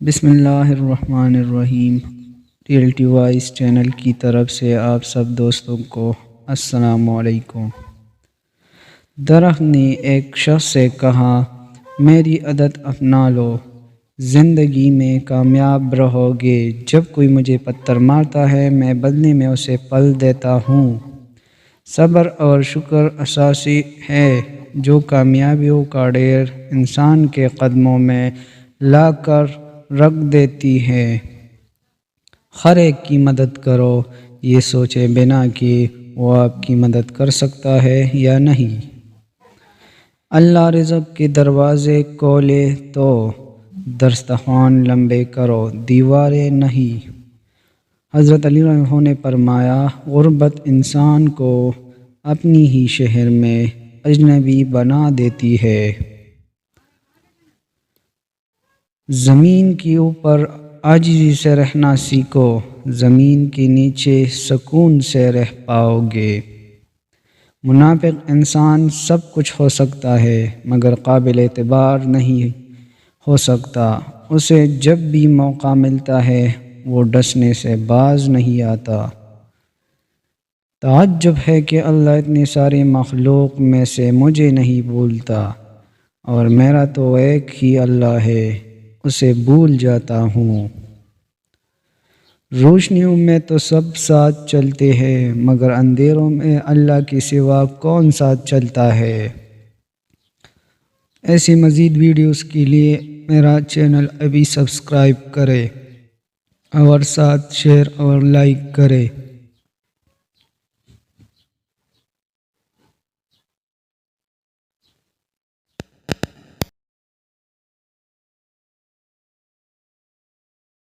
بسم اللہ الرحمن الرحیم۔ ریئلٹی وائس چینل کی طرف سے آپ سب دوستوں کو السلام علیکم۔ درخت نے ایک شخص سے کہا، میری عادت اپنا لو، زندگی میں کامیاب رہو گے۔ جب کوئی مجھے پتھر مارتا ہے میں بدلے میں اسے پھل دیتا ہوں۔ صبر اور شکر اساسی ہے جو کامیابیوں کا ڈھیر انسان کے قدموں میں لا کر رکھ دیتی ہے۔ ہر ایک کی مدد کرو، یہ سوچے بنا کہ وہ آپ کی مدد کر سکتا ہے یا نہیں۔ اللہ رزق کے دروازے کھولے تو دسترخوان لمبے کرو، دیواریں نہیں۔ حضرت علی رضی اللہ عنہ نے فرمایا، غربت انسان کو اپنی ہی شہر میں اجنبی بنا دیتی ہے۔ زمین کے اوپر عاجزی سے رہنا سیکھو، زمین کے نیچے سکون سے رہ پاؤ گے۔ منافق انسان سب کچھ ہو سکتا ہے مگر قابل اعتبار نہیں ہو سکتا۔ اسے جب بھی موقع ملتا ہے وہ ڈسنے سے باز نہیں آتا۔ تعجب ہے کہ اللہ اتنی ساری مخلوق میں سے مجھے نہیں بھولتا، اور میرا تو ایک ہی اللہ ہے، اسے بھول جاتا ہوں۔ روشنیوں میں تو سب ساتھ چلتے ہیں مگر اندھیروں میں اللہ کے سوا کون ساتھ چلتا ہے۔ ایسی مزید ویڈیوز کے لیے میرا چینل ابھی سبسکرائب کریں اور ساتھ شیئر اور لائک کریں۔